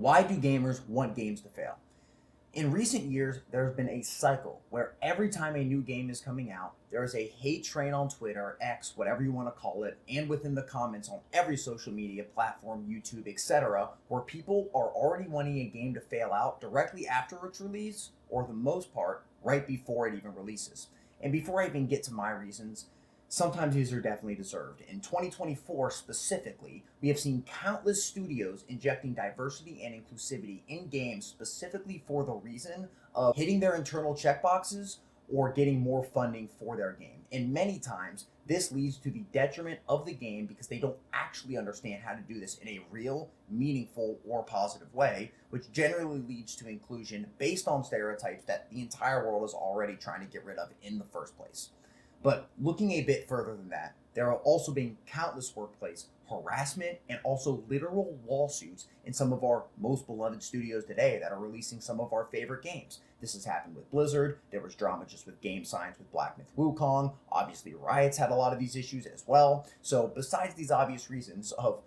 Why do gamers want games to fail? In recent years, there's been a cycle where every time a new game is coming out, there is a hate train on Twitter, X, whatever you want to call it, and within the comments on every social media platform, YouTube, etc., where people are already wanting a game to fail out directly after its release, or the most part, right before it even releases. And before I even get to my reasons, sometimes these are definitely deserved. In 2024 specifically, we have seen countless studios injecting diversity and inclusivity in games specifically for the reason of hitting their internal checkboxes or getting more funding for their game. And many times, this leads to the detriment of the game because they don't actually understand how to do this in a real, meaningful, or positive way, which generally leads to inclusion based on stereotypes that the entire world is already trying to get rid of in the first place. But looking a bit further than that, there are also been countless workplace harassment and also literal lawsuits in some of our most beloved studios today that are releasing some of our favorite games. This has happened with Blizzard. There was drama just with game signs with Black Myth Wukong. Obviously, Riot's had a lot of these issues as well. So besides these obvious reasons of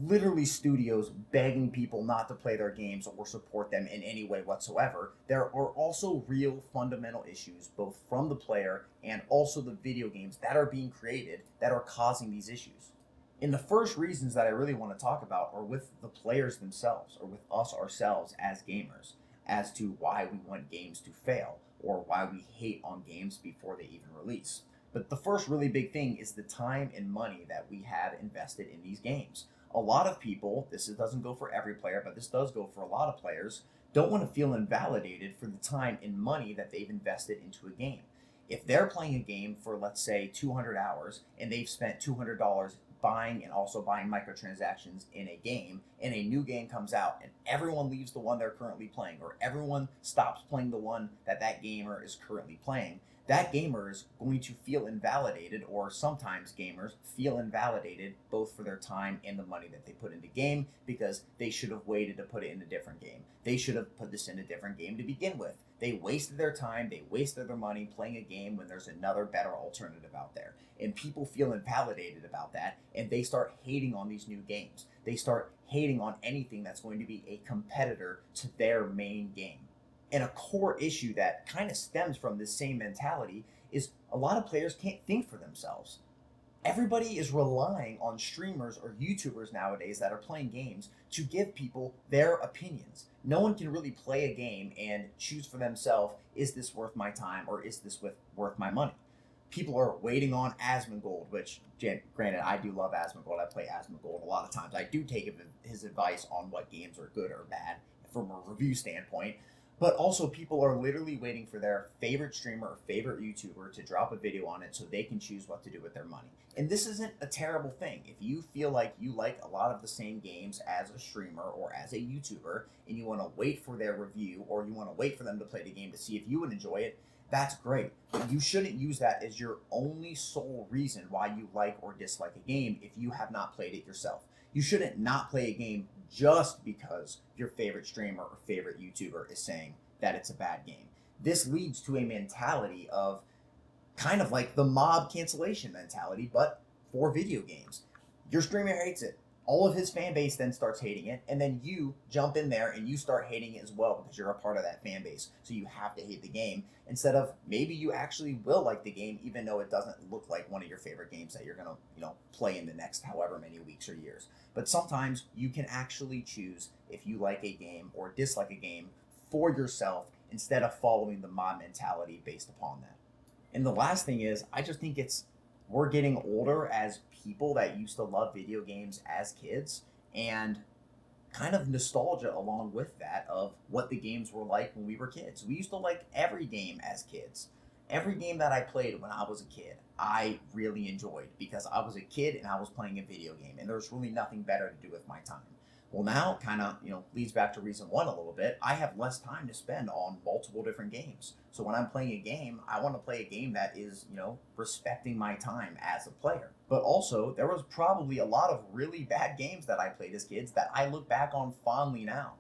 literally studios begging people not to play their games or support them in any way whatsoever, there are also real fundamental issues, both from the player and also the video games that are being created that are causing these issues. And the first reasons that I really want to talk about are with the players themselves, or with us ourselves as gamers, as to why we want games to fail, or why we hate on games before they even release. But the first really big thing is the time and money that we have invested in these games. A lot of people, this doesn't go for every player, but this does go for a lot of players, don't want to feel invalidated for the time and money that they've invested into a game. If they're playing a game for, let's say, 200 hours and they've spent $200 buying and also buying microtransactions in a game, and a new game comes out and everyone leaves the one they're currently playing, or everyone stops playing the one that gamer is currently playing, that gamer is going to feel invalidated, or sometimes gamers feel invalidated both for their time and the money that they put into game, because they should have waited to put it in a different game. They should have put this in a different game to begin with. They wasted their time, they wasted their money playing a game when there's another better alternative out there. And people feel invalidated about that, and they start hating on these new games. They start hating on anything that's going to be a competitor to their main game. And a core issue that kind of stems from this same mentality is a lot of players can't think for themselves. Everybody is relying on streamers or YouTubers nowadays that are playing games to give people their opinions. No one can really play a game and choose for themselves, is this worth my time or is this worth my money? People are waiting on Asmongold, which, granted, I do love Asmongold. I play Asmongold a lot of times. I do take his advice on what games are good or bad from a review standpoint. But also, people are literally waiting for their favorite streamer or favorite YouTuber to drop a video on it so they can choose what to do with their money. And this isn't a terrible thing. If you feel like you like a lot of the same games as a streamer or as a YouTuber, and you want to wait for their review, or you want to wait for them to play the game to see if you would enjoy it, that's great. But you shouldn't use that as your only sole reason why you like or dislike a game if you have not played it yourself. You shouldn't not play a game just because your favorite streamer or favorite YouTuber is saying that it's a bad game. This leads to a mentality of kind of like the mob cancellation mentality, but for video games. Your streamer hates it. All of his fan base then starts hating it, and then you jump in there and you start hating it as well because you're a part of that fan base. So you have to hate the game instead of maybe you actually will like the game, even though it doesn't look like one of your favorite games that you're gonna, play in the next however many weeks or years. But sometimes you can actually choose if you like a game or dislike a game for yourself instead of following the mob mentality based upon that. And the last thing is, I just think we're getting older as people that used to love video games as kids, and kind of nostalgia along with that of what the games were like when we were kids. We used to like every game as kids. Every game that I played when I was a kid, I really enjoyed because I was a kid and I was playing a video game, and there's really nothing better to do with my time. Well, now kind of, leads back to reason one a little bit. I have less time to spend on multiple different games. So when I'm playing a game, I want to play a game that is, respecting my time as a player. But also, there was probably a lot of really bad games that I played as kids that I look back on fondly now.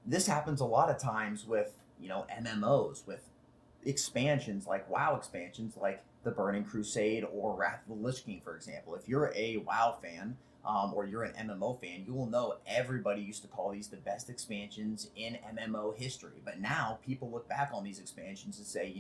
This happens a lot of times with, MMOs, with expansions like WoW expansions like the Burning Crusade or Wrath of the Lich King, for example. If you're a WoW fan, or you're an MMO fan, you will know everybody used to call these the best expansions in MMO history. But now people look back on these expansions and say,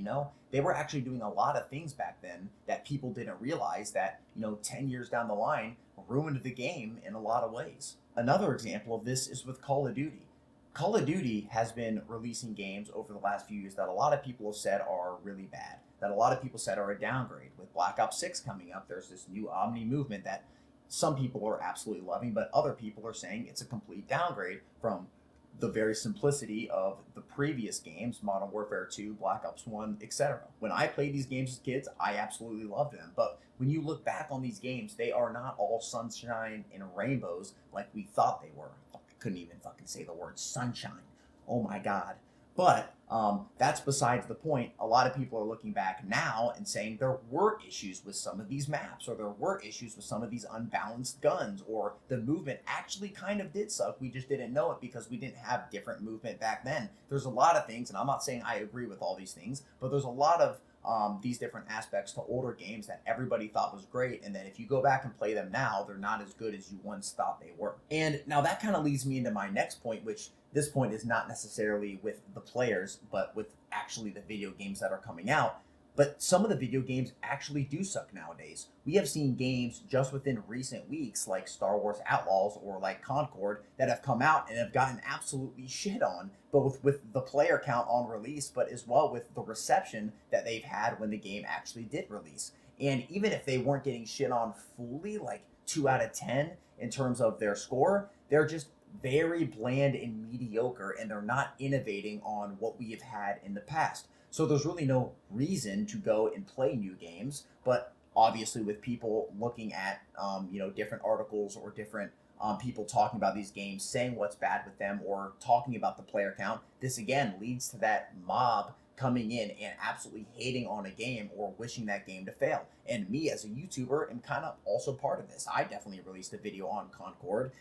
they were actually doing a lot of things back then that people didn't realize that, 10 years down the line ruined the game in a lot of ways. Another example of this is with Call of Duty. Call of Duty has been releasing games over the last few years that a lot of people have said are really bad, that a lot of people said are a downgrade. With Black Ops 6 coming up, there's this new Omni movement that some people are absolutely loving, but other people are saying it's a complete downgrade from the very simplicity of the previous games, Modern Warfare 2, Black Ops 1, etc. When I played these games as kids, I absolutely loved them. But when you look back on these games, they are not all sunshine and rainbows like we thought they were. I couldn't even fucking say the word sunshine. Oh my God. But that's besides the point. A lot of people are looking back now and saying there were issues with some of these maps, or there were issues with some of these unbalanced guns, or the movement actually kind of did suck. We just didn't know it because we didn't have different movement back then. There's a lot of things, and I'm not saying I agree with all these things, but there's a lot of these different aspects to older games that everybody thought was great, and then if you go back and play them now, they're not as good as you once thought they were. And now that kind of leads me into my next point, which this point is not necessarily with the players, but with actually the video games that are coming out. But some of the video games actually do suck nowadays. We have seen games just within recent weeks like Star Wars Outlaws or like Concord that have come out and have gotten absolutely shit on, both with the player count on release, but as well with the reception that they've had when the game actually did release. And even if they weren't getting shit on fully, like 2 out of 10 in terms of their score, they're just very bland and mediocre, and they're not innovating on what we have had in the past. So there's really no reason to go and play new games. But obviously, with people looking at different articles or different people talking about these games, saying what's bad with them, or talking about the player count, this again leads to that mob coming in and absolutely hating on a game or wishing that game to fail. And me as a YouTuber am kind of also part of this. I definitely released a video on Concord,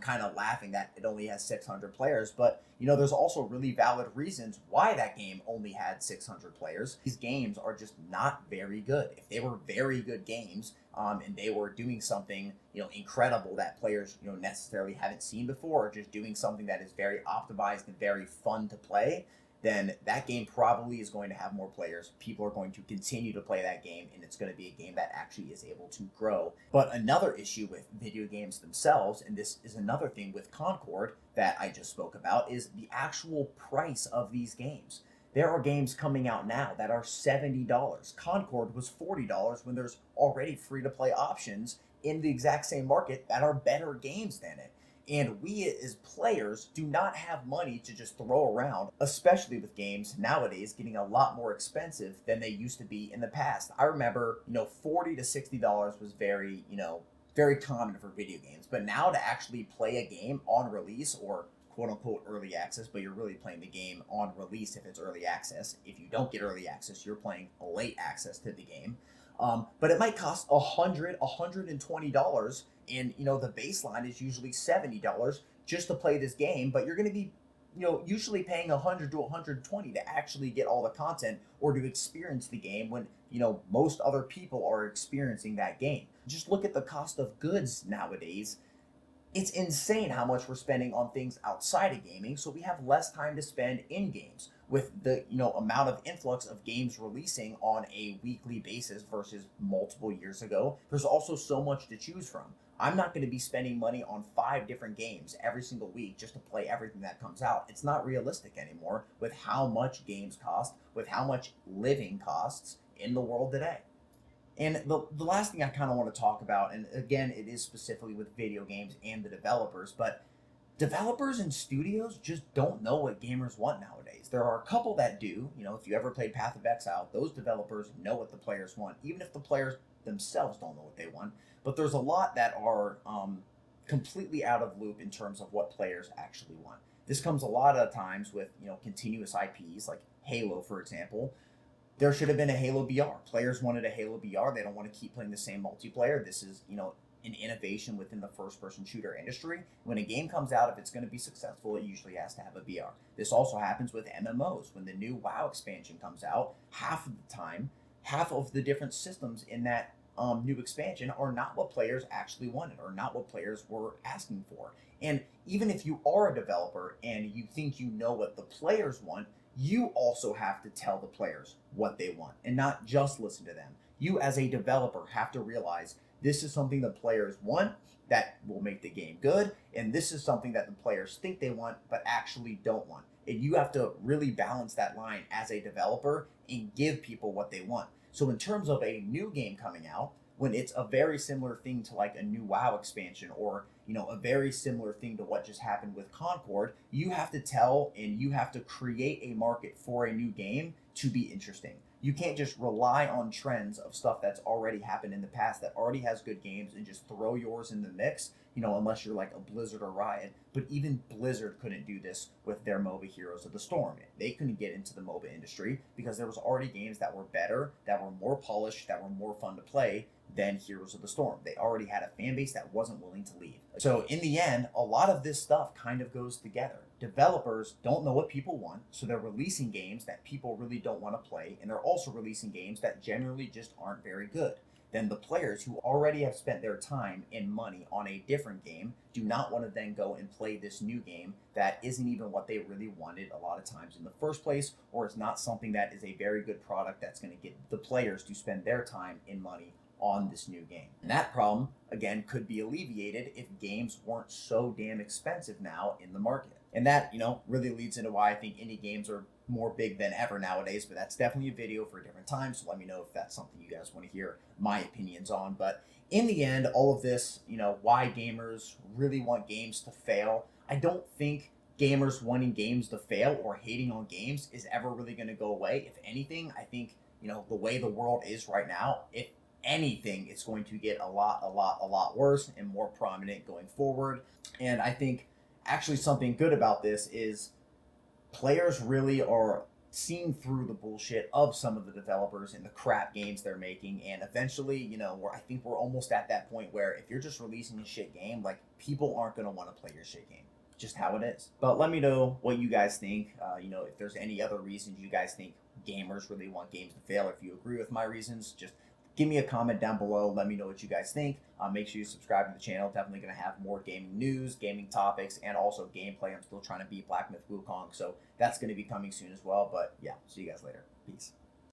kind of laughing that it only has 600 players, but there's also really valid reasons why that game only had 600 players. These games are just not very good. If they were very good games, and they were doing something incredible that players necessarily haven't seen before, or just doing something that is very optimized and very fun to play, then that game probably is going to have more players. People are going to continue to play that game, and it's going to be a game that actually is able to grow. But another issue with video games themselves, and this is another thing with Concord that I just spoke about, is the actual price of these games. There are games coming out now that are $70. Concord was $40 when there's already free-to-play options in the exact same market that are better games than it. And we as players do not have money to just throw around, especially with games nowadays getting a lot more expensive than they used to be in the past. I remember, $40 to $60 was very, very common for video games. But now to actually play a game on release, or quote unquote early access, but you're really playing the game on release if it's early access. If you don't get early access, you're playing late access to the game. But it might cost $120, and the baseline is usually $70 just to play this game. But you're going to be, usually paying $100 to $120 to actually get all the content or to experience the game when most other people are experiencing that game. Just look at the cost of goods nowadays. It's insane how much we're spending on things outside of gaming, so we have less time to spend in games. With the amount of influx of games releasing on a weekly basis versus multiple years ago, there's also so much to choose from. I'm not going to be spending money on 5 different games every single week just to play everything that comes out. It's not realistic anymore with how much games cost, with how much living costs in the world today. And the last thing I kind of want to talk about, and again, it is specifically with video games and the developers, but developers and studios just don't know what gamers want nowadays. There are a couple that do. If you ever played Path of Exile, those developers know what the players want, even if the players themselves don't know what they want. But there's a lot that are completely out of loop in terms of what players actually want. This comes a lot of times with continuous IPs like Halo, for example. There should have been a Halo BR. Players wanted a Halo BR. They don't want to keep playing the same multiplayer. This is, an innovation within the first-person shooter industry. When a game comes out, if it's going to be successful, it usually has to have a BR. This also happens with MMOs. When the new WoW expansion comes out, half of the time, half of the different systems in that new expansion are not what players actually wanted or not what players were asking for. And even if you are a developer and you think you know what the players want, you also have to tell the players what they want and not just listen to them. You, as a developer, have to realize this is something the players want that will make the game good, and this is something that the players think they want but actually don't want. And you have to really balance that line as a developer and give people what they want. So in terms of a new game coming out, when it's a very similar thing to like a new WoW expansion or a very similar thing to what just happened with Concord, you have to tell and you have to create a market for a new game to be interesting. You can't just rely on trends of stuff that's already happened in the past that already has good games and just throw yours in the mix, unless you're like a Blizzard or Riot. But even Blizzard couldn't do this with their MOBA Heroes of the Storm. They couldn't get into the MOBA industry because there was already games that were better, that were more polished, that were more fun to play than Heroes of the Storm. They already had a fan base that wasn't willing to leave. So in the end, a lot of this stuff kind of goes together. Developers don't know what people want, so they're releasing games that people really don't want to play, and they're also releasing games that generally just aren't very good. Then the players who already have spent their time and money on a different game do not want to then go and play this new game that isn't even what they really wanted a lot of times in the first place, or it's not something that is a very good product that's going to get the players to spend their time and money on this new game. And that problem, again, could be alleviated if games weren't so damn expensive now in the market. And that, really leads into why I think indie games are more big than ever nowadays, but that's definitely a video for a different time, so let me know if that's something you guys want to hear my opinions on. But in the end, all of this, why gamers really want games to fail, I don't think gamers wanting games to fail or hating on games is ever really going to go away. If anything, I think, the way the world is right now, if anything, it's going to get a lot worse and more prominent going forward. And I think actually something good about this is players really are seeing through the bullshit of some of the developers and the crap games they're making, and eventually, I think we're almost at that point where if you're just releasing a shit game, like, people aren't going to want to play your shit game. Just how it is. But let me know what you guys think. If there's any other reasons you guys think gamers really want games to fail, or if you agree with my reasons, just give me a comment down below. Let me know what you guys think. Make sure you subscribe to the channel. Definitely going to have more gaming news, gaming topics, and also gameplay. I'm still trying to beat Black Myth Wukong, so that's going to be coming soon as well. But yeah, see you guys later. Peace.